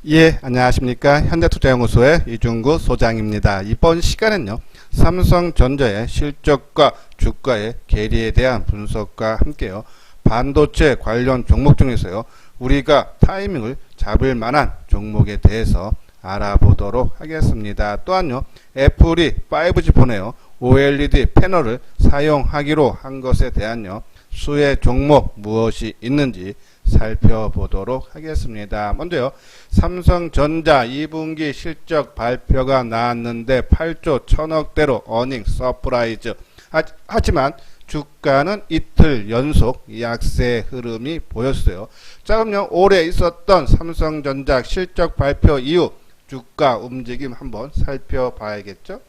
예, 안녕하십니까. 현대투자연구소의 이중구 소장입니다. 이번 시간은요, 삼성전자의 실적과 주가의 괴리에 대한 분석과 함께요, 반도체 관련 종목 중에서요, 우리가 타이밍을 잡을 만한 종목에 대해서 알아보도록 하겠습니다. 또한요, 애플이 5G 폰에요, OLED 패널을 사용하기로 한 것에 대한요, 수혜 종목 무엇이 있는지 살펴보도록 하겠습니다. 먼저요, 삼성전자 2분기 실적 발표가 나왔는데 8조 1000억대로 어닝 서프라이즈. 하지만 주가는 이틀 연속 약세 흐름이 보였어요. 자, 그럼요, 올해 있었던 삼성전자 실적 발표 이후 주가 움직임 한번 살펴봐야겠죠.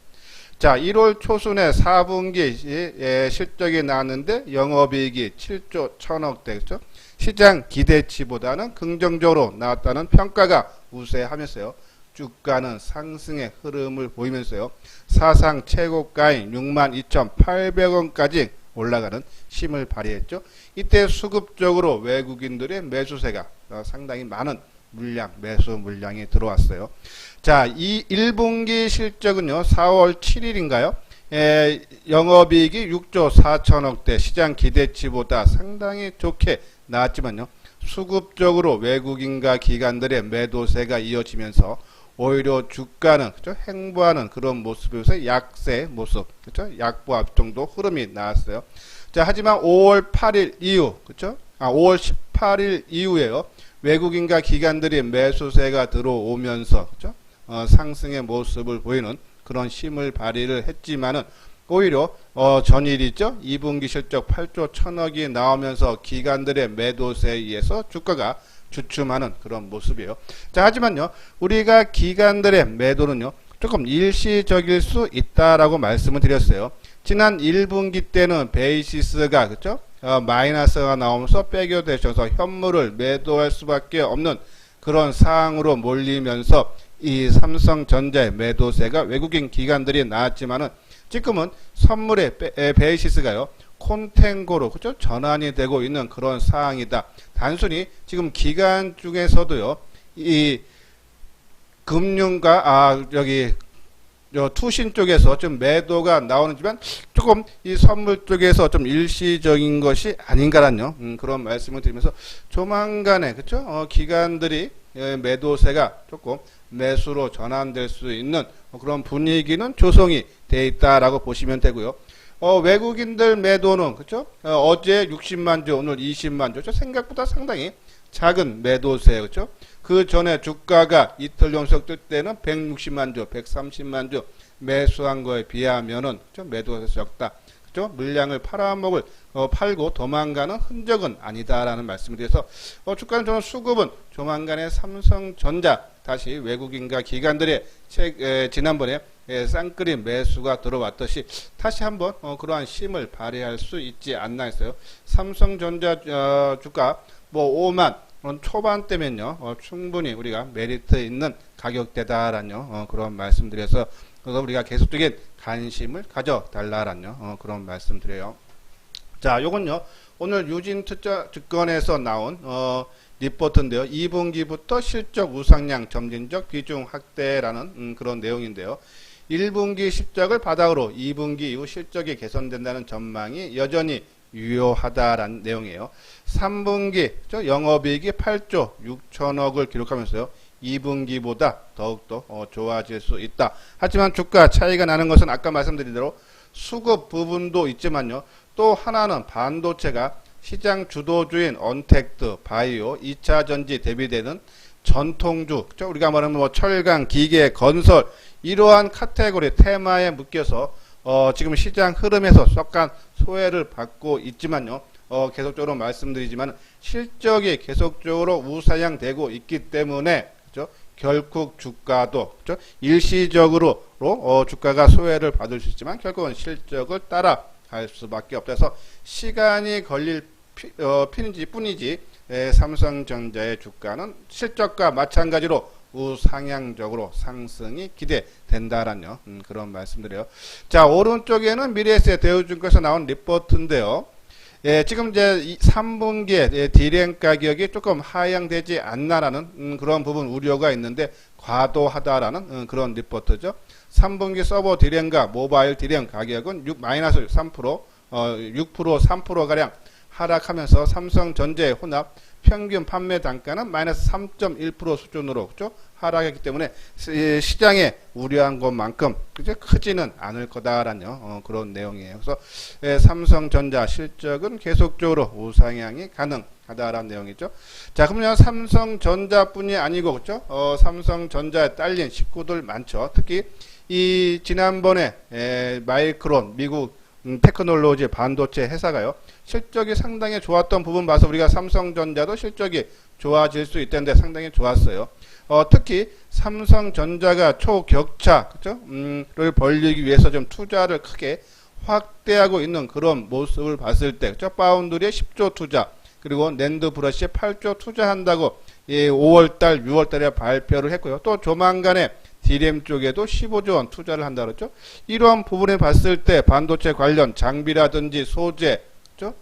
자, 1월 초순에 4분기 실적이 나왔는데 영업이익이 7조 1000억대죠. 시장 기대치보다는 긍정적으로 나왔다는 평가가 우세하면서요, 주가는 상승의 흐름을 보이면서요, 사상 최고가인 62,800원까지 올라가는 힘을 발휘했죠. 이때 수급적으로 외국인들의 매수세가 상당히 많은 매수 물량이 들어왔어요. 자, 이 1분기 실적은요, 4월 7일인가요? 영업이익이 6조 4천억대, 시장 기대치보다 상당히 좋게 나왔지만요, 수급적으로 외국인과 기관들의 매도세가 이어지면서 오히려 주가는 그렇죠? 행보하는 그런 모습에서 약세 모습, 그렇죠? 약보합 정도 흐름이 나왔어요. 자, 하지만 5월 8일 이후, 그렇죠? 5월 18일 이후에요, 외국인과 기관들이 매수세가 들어오면서 그렇죠? 상승의 모습을 보이는 그런 힘을 발휘를 했지만은 오히려 전일이죠. 2분기 실적 8조 1000억이 나오면서 기관들의 매도세에 의해서 주가가 주춤하는 그런 모습이에요. 자, 하지만요, 우리가 기관들의 매도는요, 조금 일시적일 수 있다라고 말씀을 드렸어요. 지난 1분기 때는 베이시스가 그렇죠? 마이너스가 나오면서 빼겨되셔서 현물을 매도할 수밖에 없는 그런 상황으로 몰리면서 이 삼성전자의 매도세가 외국인 기관들이 나왔지만은 지금은 선물의 베이시스가요, 콘탱고로 그죠? 전환이 되고 있는 그런 상황이다. 단순히 지금 기관 중에서도요, 이 금융과 투신 쪽에서 좀 매도가 나오는지만 조금 이 선물 쪽에서 좀 일시적인 것이 아닌가라는 그런 말씀을 드리면서 조만간에 그렇죠? 기관들이 매도세가 조금 매수로 전환될 수 있는 그런 분위기는 조성이 돼 있다라고 보시면 되고요. 외국인들 매도는 그렇죠? 어제 60만 주, 오늘 20만 주, 생각보다 상당히 작은 매도세, 그렇죠? 그 전에 주가가 이틀 연속 뜰 때는 160만 주, 130만 주 매수한 거에 비하면은 그렇죠? 매도가 적다. 그렇죠? 물량을 팔고 도망가는 흔적은 아니다라는 말씀을 드려서 주가는 저는 수급은 조만간에 삼성전자 다시 외국인과 기관들의 지난번에 쌍끌이 매수가 들어왔듯이 다시 한번 그러한 힘을 발휘할 수 있지 않나 했어요. 삼성전자 주가 뭐 5만 초반대면요, 충분히 우리가 메리트 있는 가격대다라는 그런 말씀드려서 그래서 우리가 계속적인 관심을 가져달라라는 그런 말씀드려요. 자, 요건요, 오늘 유진투자증권에서 나온 리포트인데요. 2분기부터 실적 우상향 점진적 비중 확대라는 그런 내용인데요. 1분기 실적을 바닥으로 2분기 이후 실적이 개선된다는 전망이 여전히 유효하다라는 내용이에요. 3분기 영업이익이 8조 6천억을 기록하면서요, 2분기보다 더욱더 좋아질 수 있다. 하지만 주가 차이가 나는 것은 아까 말씀드린 대로 수급 부분도 있지만요, 또 하나는 반도체가 시장 주도주인 언택트, 바이오, 2차 전지 대비되는 전통주, 우리가 말하는 뭐 철강, 기계, 건설, 이러한 카테고리 테마에 묶여서 지금 시장 흐름에서 약간 소외를 받고 있지만요, 계속적으로 말씀드리지만 실적이 계속적으로 우상향되고 있기 때문에 그렇죠? 결국 주가도 그렇죠? 일시적으로 주가가 소외를 받을 수 있지만 결국은 실적을 따라갈 수밖에 없어서 시간이 걸릴 뿐이지 삼성전자의 주가는 실적과 마찬가지로 우상향적으로 상승이 기대된다라는 그런 말씀드려요. 자, 오른쪽에는 미래에셋 대우증권에서 나온 리포트인데요. 지금 이제 3분기에 디램 가격이 조금 하향되지 않나라는 그런 부분 우려가 있는데 과도하다라는 그런 리포트죠. 3분기 서버 디램과 모바일 디램 가격은 마이너스 3%, 6%, 3%가량 하락하면서 삼성전자의 혼합 평균 판매 단가는 마이너스 3.1% 수준으로 그죠? 하락했기 때문에 시장에 우려한 것만큼 그죠? 크지는 않을 거다라는 그런 내용이에요. 그래서 삼성전자 실적은 계속적으로 우상향이 가능하다라는 내용이죠. 자, 그러면 삼성전자뿐이 아니고 그죠? 삼성전자에 딸린 식구들 많죠. 특히 이 지난번에 마이크론 미국 테크놀로지 반도체 회사가요. 실적이 상당히 좋았던 부분 봐서 우리가 삼성전자도 실적이 좋아질 수 있다는데 상당히 좋았어요. 특히 삼성전자가 초격차 를 벌리기 위해서 좀 투자를 크게 확대하고 있는 그런 모습을 봤을 때 그죠? 파운드리에 10조 투자 그리고 낸드 브러시에 8조 투자한다고 5월달 6월달에 발표를 했고요. 또 조만간에 디램 쪽에도 15조 원 투자를 한다 그랬죠. 이러한 부분에 봤을 때 반도체 관련 장비라든지 소재, 그렇죠?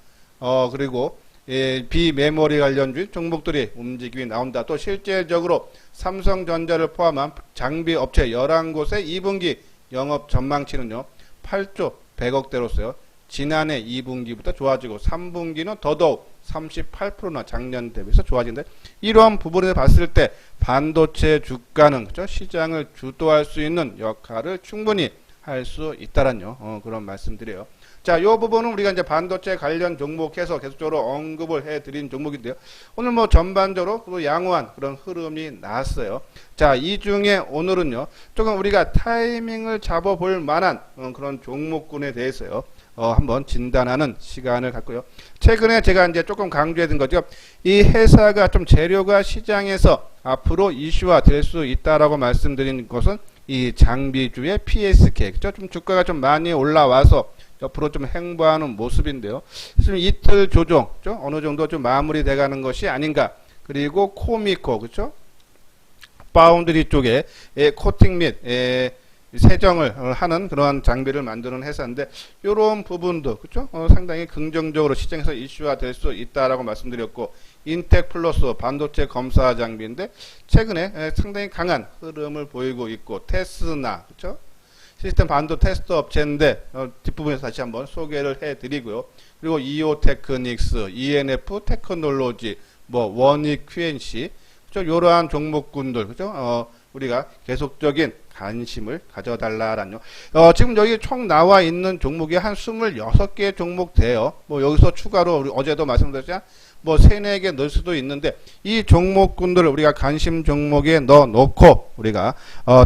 그리고 비메모리 관련주 종목들이 움직임이 나온다. 또 실질적으로 삼성전자를 포함한 장비 업체 11곳의 2분기 영업 전망치는요. 8조 100억대로서요. 지난해 2분기보다 좋아지고 3분기는 더더욱 38%나 작년 대비해서 좋아진다. 이러한 부분을 봤을 때 반도체 주가는 그죠? 시장을 주도할 수 있는 역할을 충분히 할 수 있다라는 그런 말씀드려요. 자, 이 부분은 우리가 이제 반도체 관련 종목해서 계속적으로 언급을 해드린 종목인데요. 오늘 뭐 전반적으로 양호한 그런 흐름이 나왔어요. 자, 이 중에 오늘은요, 조금 우리가 타이밍을 잡아볼 만한 그런 종목군에 대해서요. 한번 진단하는 시간을 갖고요. 최근에 제가 이제 조금 강조해둔 거죠. 이 회사가 좀 재료가 시장에서 앞으로 이슈화 될 수 있다라고 말씀드린 것은 이 장비주의 PSK, 그죠? 좀 주가가 좀 많이 올라와서 옆으로 좀 행보하는 모습인데요. 지금 이틀 조정, 그죠? 어느 정도 좀 마무리돼 가는 것이 아닌가. 그리고 코미코, 그죠? 파운드리 쪽에 코팅 및 세정을 하는 그러한 장비를 만드는 회사인데 이런 부분도 그렇죠? 상당히 긍정적으로 시장에서 이슈화 될 수 있다라고 말씀드렸고 인텍 플러스 반도체 검사 장비인데 최근에 상당히 강한 흐름을 보이고 있고 테스나 그렇죠? 시스템 반도 테스트 업체인데 뒷부분에서 다시 한번 소개를 해드리고요. 그리고 이오 테크닉스, ENF 테크놀로지, 뭐 원익 QNC 그렇죠? 이러한 종목군들 그렇죠? 우리가 계속적인 관심을 가져달라라뇨. 지금 여기 총 나와 있는 종목이 한 26개 종목 돼요. 뭐 여기서 추가로 우리 어제도 말씀드렸지만 뭐 3, 4개 넣을 수도 있는데 이 종목군들을 우리가 관심 종목에 넣어 놓고 우리가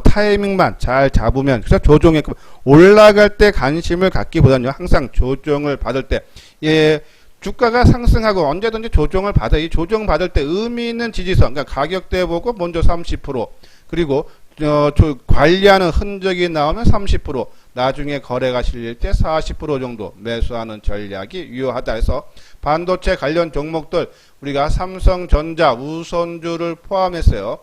타이밍만 잘 잡으면 그래서 조정에 올라갈 때 관심을 갖기보다는요. 항상 조정을 받을 때 주가가 상승하고 언제든지 조정을 받아 이 조정 받을 때 의미 있는 지지선 그러니까 가격대 보고 먼저 30% 그리고 관리하는 흔적이 나오면 30% 나중에 거래가 실릴 때 40% 정도 매수하는 전략이 유효하다 해서 반도체 관련 종목들 우리가 삼성전자 우선주를 포함해서요.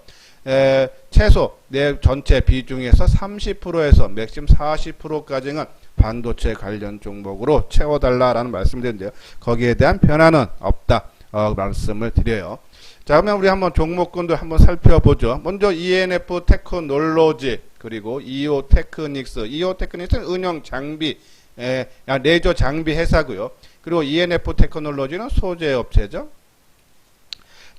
최소 내 전체 비중에서 30%에서 맥심 40%까지는 반도체 관련 종목으로 채워달라라는 말씀드렸는데요. 거기에 대한 변화는 없다 말씀을 드려요. 자, 그러면 우리 한번 종목군들 한번 살펴보죠. 먼저 ENF 테크놀로지 그리고 이오 테크닉스. 이오 테크닉스는 은영 장비, 레저 장비 회사고요. 그리고 ENF 테크놀로지는 소재 업체죠.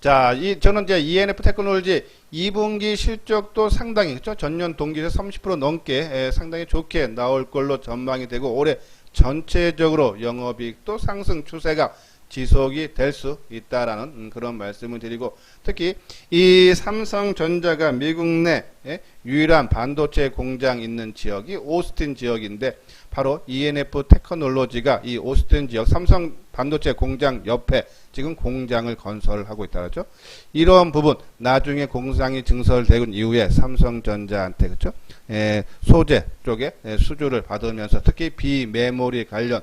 자, 저는 이제 ENF 테크놀로지 2분기 실적도 상당히 그렇죠? 전년 동기에서 30% 넘게 상당히 좋게 나올 걸로 전망이 되고 올해 전체적으로 영업이익도 상승 추세가 지속이 될 수 있다라는 그런 말씀을 드리고 특히 이 삼성전자가 미국 내 유일한 반도체 공장 있는 지역이 오스틴 지역인데 바로 ENF 테크놀로지가 이 오스틴 지역 삼성 반도체 공장 옆에 지금 공장을 건설하고 있다죠. 이러한 부분 나중에 공장이 증설된 이후에 삼성전자한테 그렇죠? 소재 쪽에 수주를 받으면서 특히 비메모리 관련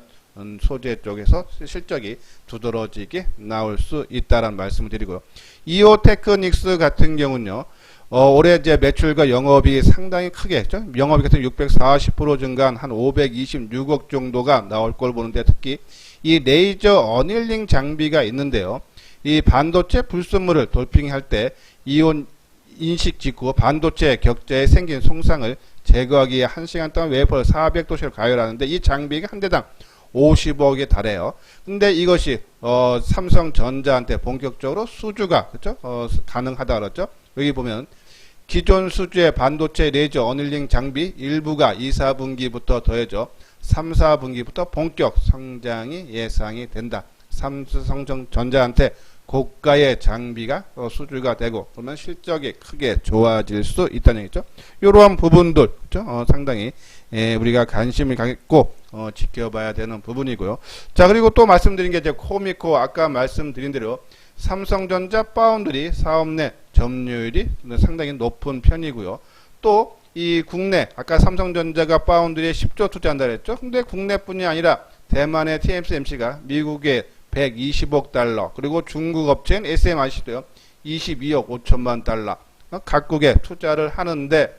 소재 쪽에서 실적이 두드러지게 나올 수 있다라는 말씀을 드리고요. 이오 테크닉스 같은 경우는요. 올해 이제 매출과 영업이 상당히 크게 했죠. 영업이 같은 640% 증가한 한 526억 정도가 나올 걸 보는데 특히 이 레이저 어닐링 장비가 있는데요. 이 반도체 불순물을 돌핑할 때 이온 인식 직후 반도체 격자에 생긴 손상을 제거하기 위해 1시간 동안 웨이퍼를 400도씨를 가열하는데 이 장비가 한 대당 50억에 달해요. 근데 이것이 삼성전자한테 본격적으로 수주가 그렇죠? 가능하다 그랬죠? 여기 보면 기존 수주의 반도체 레이저 어닐링 장비 일부가 2, 4분기부터 더해져 3, 4분기부터 본격 성장이 예상이 된다. 삼성전자한테 고가의 장비가 수주가 되고 그러면 실적이 크게 좋아질 수 있다는 얘기죠. 이러한 부분들 그렇죠? 상당히 우리가 관심을 갖고 지켜봐야 되는 부분이고요. 자, 그리고 또 말씀드린 게 이제 코미코 아까 말씀드린 대로 삼성전자 파운드리 사업 내 점유율이 상당히 높은 편이고요. 또 이 국내 아까 삼성전자가 파운드리에 10조 투자한다 그랬죠. 근데 국내뿐이 아니라 대만의 TSMC가 미국의 120억 달러 그리고 중국 업체인 SMIC도요 22억 5천만 달러 각국에 투자를 하는데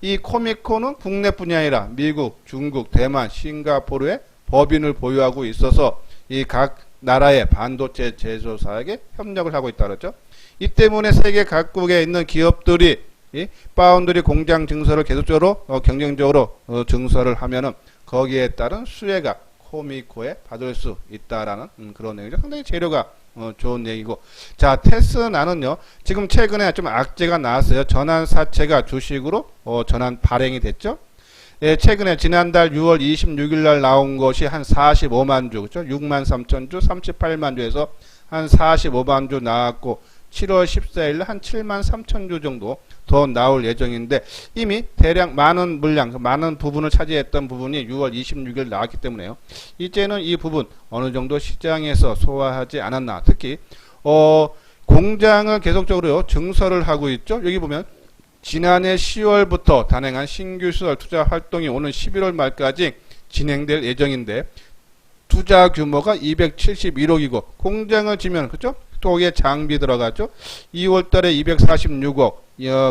이 코미코는 국내뿐이 아니라 미국, 중국, 대만, 싱가포르에 법인을 보유하고 있어서 이 각 나라의 반도체 제조사에게 협력을 하고 있다 그랬죠. 이 때문에 세계 각국에 있는 기업들이 이 파운드리 공장 증설을 계속적으로 경쟁적으로 증설을 하면은 거기에 따른 수혜가 코미코에 받을 수 있다라는 그런 내용이죠. 상당히 재료가 좋은 얘기고. 자, 테스나는요, 지금 최근에 좀 악재가 나왔어요. 전환 사채가 주식으로 전환 발행이 됐죠. 예, 최근에 지난달 6월 26일 날 나온 것이 한 45만 주, 그죠? 6만 3천 주, 38만 주에서 한 45만 주 나왔고, 7월 14일 날 한 7만 3천 주 정도 더 나올 예정인데 이미 대량 많은 물량, 많은 부분을 차지했던 부분이 6월 26일 나왔기 때문에요. 이제는 이 부분 어느 정도 시장에서 소화하지 않았나. 특히 공장을 계속적으로 증설을 하고 있죠. 여기 보면 지난해 10월부터 단행한 신규 시설 투자 활동이 오는 11월 말까지 진행될 예정인데 투자 규모가 271억이고 공장을 지면 그죠? 또 거기에 장비 들어가죠. 2월 달에 246억,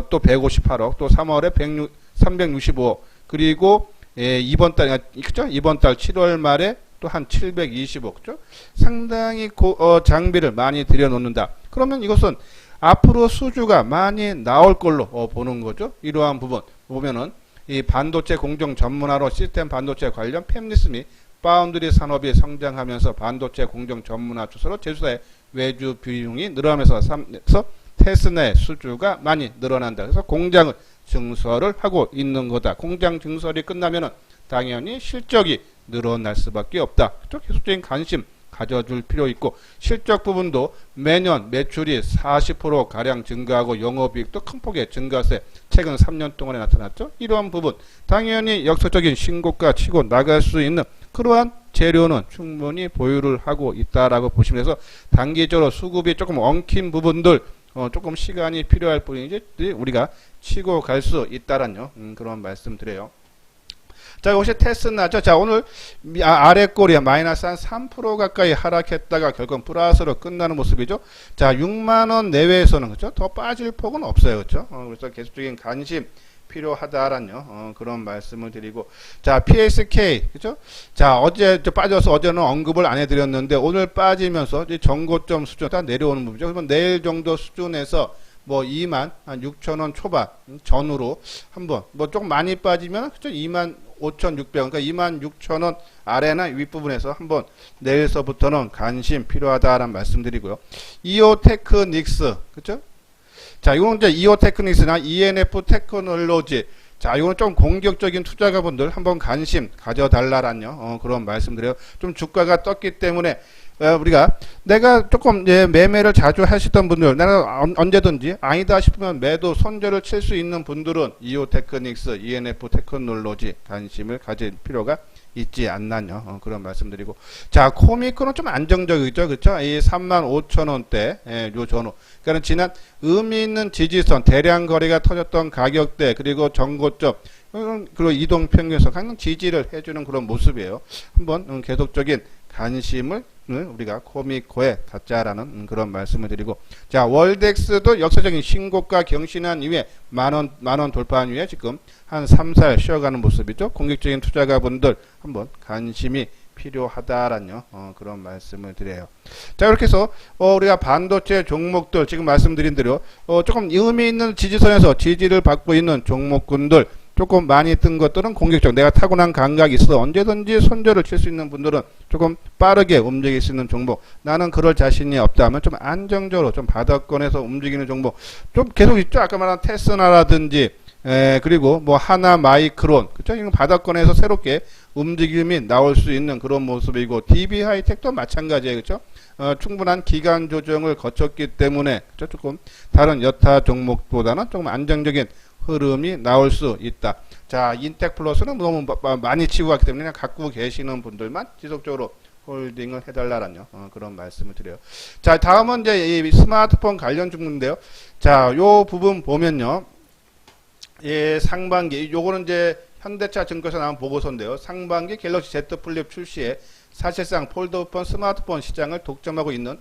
또 158억, 또 3월에 365억, 그리고 이번 달, 그죠? 이번 달 7월 말에 또 한 720억, 그죠? 상당히 장비를 많이 들여놓는다. 그러면 이것은 앞으로 수주가 많이 나올 걸로 보는 거죠. 이러한 부분 보면은 이 반도체 공정 전문화로 시스템 반도체 관련 팹리스 및 파운드리 산업이 성장하면서 반도체 공정 전문화 주소로 제조사의 외주 비용이 늘어나면서 테스나의 수주가 많이 늘어난다. 그래서 공장을 증설을 하고 있는 거다. 공장 증설이 끝나면은 당연히 실적이 늘어날 수밖에 없다. 계속적인 관심 가져줄 필요 있고 실적 부분도 매년 매출이 40% 가량 증가하고 영업이익도 큰 폭의 증가세 최근 3년 동안에 나타났죠. 이러한 부분 당연히 역사적인 신고가 치고 나갈 수 있는 그러한 재료는 충분히 보유를 하고 있다라고 보시면 돼서 단기적으로 수급이 조금 엉킨 부분들 조금 시간이 필요할 뿐이지 우리가 치고 갈 수 있다라는 그런 말씀 드려요. 자, 이것이 테스나죠. 자, 오늘 아래 꼬리 마이너스 한 3% 가까이 하락했다가 결국 플러스로 끝나는 모습이죠. 자, 6만원 내외에서는 그죠? 더 빠질 폭은 없어요. 그죠? 그래서 계속적인 관심 필요하다라는 그런 말씀을 드리고 자, PSK 그죠? 자, 어제 빠져서 어제는 언급을 안 해드렸는데 오늘 빠지면서 이제 정고점 수준 다 내려오는 부분이죠. 그러면 내일 정도 수준에서 뭐 2만 한 6천원 초반 전후로 한번 뭐 조금 많이 빠지면 그죠? 2만 5,600원 그러니까 2만 6천원 아래나 윗부분에서 한번 내일서부터는 관심 필요하다라는 말씀드리고요. 이오테크닉스 그죠? 자, 이건 이제 이오테크닉스나 ENF 테크놀로지. 자, 이거는 좀 공격적인 투자가분들 한번 관심 가져달라라는 그런 말씀드려요. 좀 주가가 떴기 때문에 우리가 내가 조금 매매를 자주 하시던 분들, 내가 언제든지 아니다 싶으면 매도 손절을 칠 수 있는 분들은 이오테크닉스, ENF 테크놀로지 관심을 가질 필요가 있지 않나요? 그런 말씀드리고. 자, 코미코는 좀 안정적이죠. 그렇죠? 이 35,000원대, 요 전후. 그러니까 지난 의미 있는 지지선, 대량 거래가 터졌던 가격대, 그리고 정고점, 그리고 이동평균선, 항상 지지를 해주는 그런 모습이에요. 한번 계속적인 관심을 우리가 코미코에 갖자라는 그런 말씀을 드리고. 자, 월덱스도 역사적인 신고가 경신한 이후에 만원 돌파한 이후에 지금 한 3, 4일 쉬어가는 모습이죠. 공격적인 투자가분들 한번 관심이 필요하다라는 그런 말씀을 드려요. 자, 이렇게 해서 우리가 반도체 종목들 지금 말씀드린 대로 조금 의미 있는 지지선에서 지지를 받고 있는 종목군들, 조금 많이 뜬 것들은 공격적, 내가 타고난 감각이 있어 언제든지 손절을 칠 수 있는 분들은 조금 빠르게 움직일 수 있는 종목, 나는 그럴 자신이 없다 하면 좀 안정적으로 좀 바닥권에서 움직이는 종목 좀 계속 있죠. 아까 말한 테스나라든지 그리고 뭐 하나 마이크론, 그쵸? 이건 바닥권에서 새롭게 움직임이 나올 수 있는 그런 모습이고, DB 하이텍도 마찬가지예요. 그쵸? 충분한 기간 조정을 거쳤기 때문에, 그쵸? 조금 다른 여타 종목보다는 조금 안정적인 흐름이 나올 수 있다. 자, 인텍플러스는 너무 많이 치고 갔기 때문에 그냥 갖고 계시는 분들만 지속적으로 홀딩을 해달라는 그런 말씀을 드려요. 자, 다음은 이제 이 스마트폰 관련 종목인데요. 자, 요 부분 보면요. 예, 상반기, 요거는 이제 현대차 증권에서 나온 보고서인데요. 상반기 갤럭시 Z 플립 출시에 사실상 폴더폰 스마트폰 시장을 독점하고 있는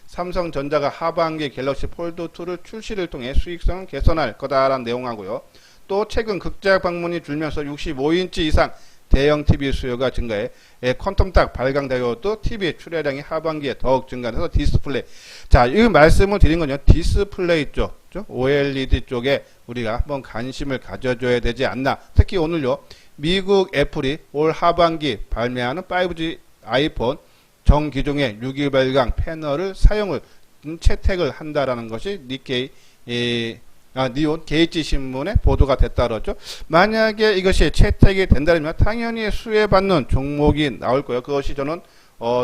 삼성전자가 하반기 갤럭시 폴드2를 출시를 통해 수익성을 개선할 거다라는 내용하고요. 또 최근 극장 방문이 줄면서 65인치 이상 대형 TV 수요가 증가해 퀀텀닥 발광 다이오드 TV 출하량이 하반기에 더욱 증가해서 디스플레이. 자, 이 말씀을 드린 건요. 디스플레이 쪽, OLED 쪽에 우리가 한번 관심을 가져줘야 되지 않나. 특히 오늘요. 미국 애플이 올 하반기 발매하는 5G 아이폰 정기종의 6일 발광 패널을 사용을 채택을 한다라는 것이 니케이 니온 게이지 신문에 보도가 됐다 그러죠. 만약에 이것이 채택이 된다면 당연히 수혜받는 종목이 나올 거예요. 그것이 저는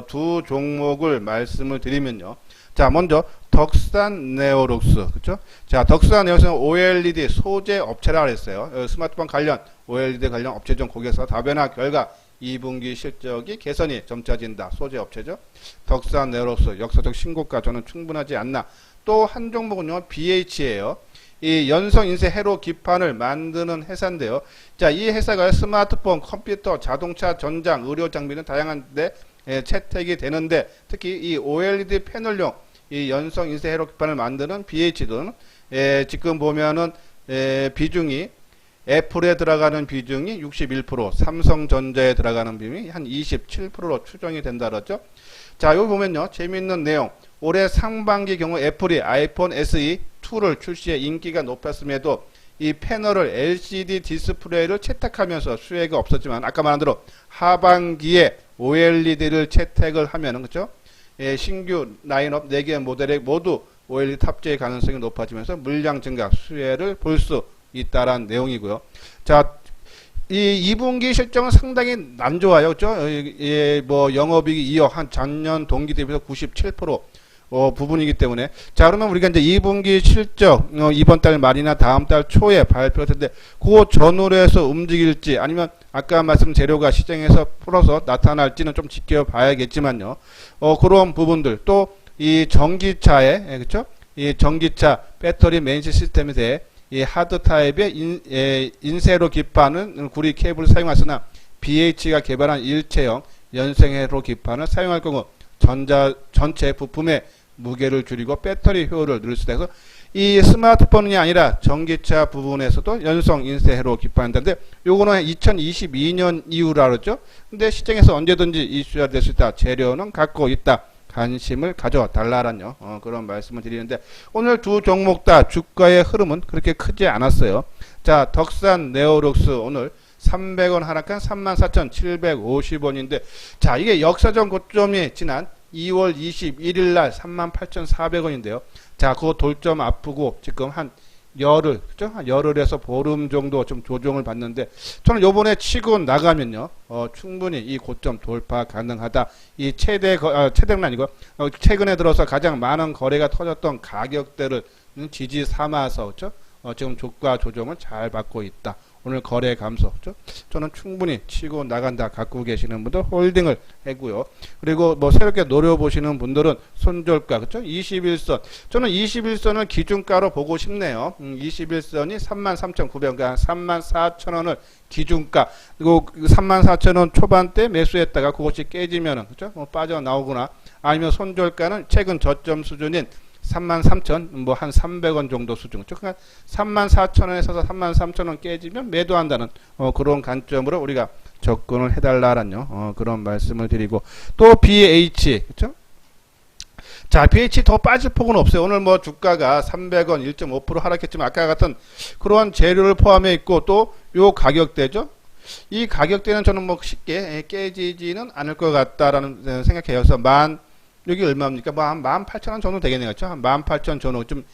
두 종목을 말씀을 드리면요. 자, 먼저 덕산 네오룩스, 그렇죠? 자, 덕산 네오룩스는 OLED 소재 업체라 그랬어요. 스마트폰 관련 OLED 관련 업체 중 거기에서 다변화 결과 2분기 실적이 개선이 점차진다. 소재 업체죠. 덕산 네오룩스 역사적 신고가 저는 충분하지 않나. 또 한 종목은요. BH예요. 이 연성 인쇄 회로 기판을 만드는 회사인데요. 자, 이 회사가 스마트폰, 컴퓨터, 자동차, 전장, 의료 장비는 다양한데 채택이 되는데 특히 이 OLED 패널용 이 연성 인쇄 회로 기판을 만드는 BH는 지금 보면은 비중이 애플에 들어가는 비중이 61%, 삼성전자에 들어가는 비중이 한 27%로 추정이 된다 그랬죠. 자, 여기 보면요. 재미있는 내용. 올해 상반기 경우 애플이 아이폰 SE 2를 출시해 인기가 높았음에도 이 패널을 LCD 디스플레이를 채택하면서 수혜가 없었지만 아까 말한 대로 하반기에 OLED를 채택을 하면은 그렇죠? 신규 라인업 4개 모델에 모두 OLED 탑재의 가능성이 높아지면서 물량 증가 수혜를 볼 수 있다라는 내용이고요. 자, 이 2분기 실적은 상당히 안 좋아요. 그렇죠? 뭐 영업이익이 2억, 한 작년 동기 대비해서 97% 부분이기 때문에. 자, 그러면 우리가 이제 2분기 실적 이번 달 말이나 다음 달 초에 발표할 텐데 그 전후로 해서 움직일지 아니면 아까 말씀 재료가 시장에서 풀어서 나타날지는 좀 지켜봐야겠지만요. 그런 부분들 또 이 전기차에 그렇죠? 이 전기차 배터리 맨시 시스템에 대해 이 하드 타입의 인쇄로 기판은 구리 케이블을 사용하으나 BH가 개발한 일체형 연생회로 기판을 사용할 경우 전체 부품의 무게를 줄이고 배터리 효율을 늘릴 수 있어서 이 스마트폰이 아니라 전기차 부분에서도 연성 인쇄회로 기판한다는데 요거는 2022년 이후라 그러죠. 근데 시장에서 언제든지 이슈가 될 수 있다. 재료는 갖고 있다. 관심을 가져달라는 그런 말씀을 드리는데 오늘 두 종목 다 주가의 흐름은 그렇게 크지 않았어요. 자, 덕산 네오룩스 오늘 300원 하락한 34,750원인데 자, 이게 역사적 고점이 지난 2월 21일 날 38,400원인데요. 자, 그 돌점 앞두고 지금 한 열흘, 그죠? 한 열흘에서 보름 정도 좀 조정을 받는데 저는 요번에 치고 나가면요, 충분히 이 고점 돌파 가능하다. 이 최대는 아니고, 최근에 들어서 가장 많은 거래가 터졌던 가격대를 지지 삼아서, 그죠? 지금 주가 조정을 잘 받고 있다. 오늘 거래 감소, 그죠? 저는 충분히 치고 나간다. 갖고 계시는 분들 홀딩을 했고요. 그리고 뭐 새롭게 노려보시는 분들은 손절가, 그죠? 21선. 저는 21선을 기준가로 보고 싶네요. 21선이 33,900원, 그러니까 34,000원을 기준가. 그리고 34,000원 초반대 매수했다가 그것이 깨지면은, 그죠? 뭐 빠져나오거나 아니면 손절가는 최근 저점 수준인 33,000, 뭐 한 300원 정도 수준. 그러니까 34,000원에 서서 33,000원 깨지면 매도한다는 그런 관점으로 우리가 접근을 해달라는 그런 말씀을 드리고, 또 BH, 그렇죠? 자, BH 더 빠질 폭은 없어요. 오늘 뭐 주가가 300원 1.5% 하락했지만 아까 같은 그러한 재료를 포함해 있고, 또 요 가격대죠. 이 가격대는 저는 뭐 쉽게 깨지지는 않을 것 같다라는 생각해요. 그래서 여기 얼마입니까? 뭐 한 18,000원 정도 되겠네요. 그렇죠? 한 18,000원 정도 좀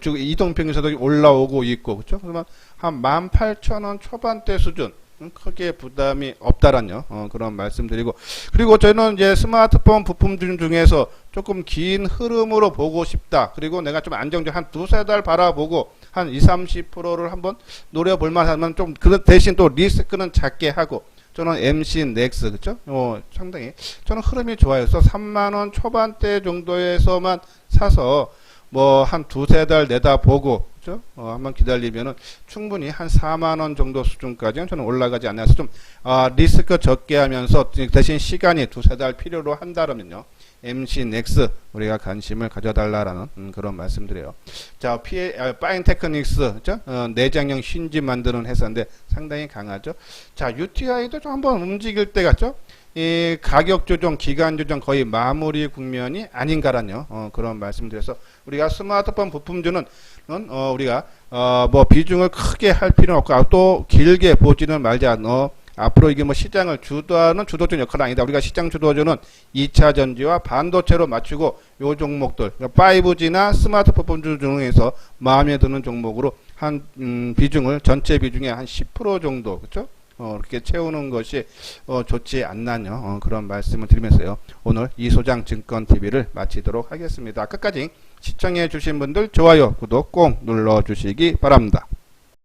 쭉 이동평균선도 올라오고 있고, 그렇죠? 그러면 한 18,000원 초반대 수준. 크게 부담이 없다라는 그런 말씀드리고, 그리고 저는 이제 스마트폰 부품 중에서 조금 긴 흐름으로 보고 싶다. 그리고 내가 좀 안정적 한 두세 달 바라보고 한 20-30%를 한번 노려볼 만하면 좀 그 대신 또 리스크는 작게 하고, 저는 MC 넥스, 그쵸? 상당히 저는 흐름이 좋아요. 그래서 3만원 초반대 정도에서만 사서 뭐 한 두세 달 내다보고, 그죠? 한번 기다리면은 충분히 한 4만원 정도 수준까지는 저는 올라가지 않아서 좀 리스크 적게 하면서 대신 시간이 두세 달 필요로 한다면요, MC 넥스 우리가 관심을 가져달라라는 그런 말씀드려요. 자, 파인테크닉스, 그죠? 내장형 힌지 만드는 회사인데 상당히 강하죠. 자, UTI도 좀 한번 움직일 때 같죠? 이 가격 조정, 기간 조정 거의 마무리 국면이 아닌가라는 그런 말씀드려서, 우리가 스마트폰 부품주는 우리가 뭐 비중을 크게 할 필요는 없고, 또 길게 보지는 말자. 앞으로 이게 뭐 시장을 주도하는 주도적 역할은 아니다. 우리가 시장 주도주는 2차 전지와 반도체로 맞추고, 요 종목들, 그러니까 5G나 스마트폰 중에서 마음에 드는 종목으로 한 비중을 전체 비중의 한 10% 정도, 그렇죠? 이렇게 채우는 것이 좋지 않나요? 그런 말씀을 드리면서요, 오늘 이소장 증권 TV를 마치도록 하겠습니다. 끝까지 시청해 주신 분들 좋아요, 구독 꼭 눌러 주시기 바랍니다.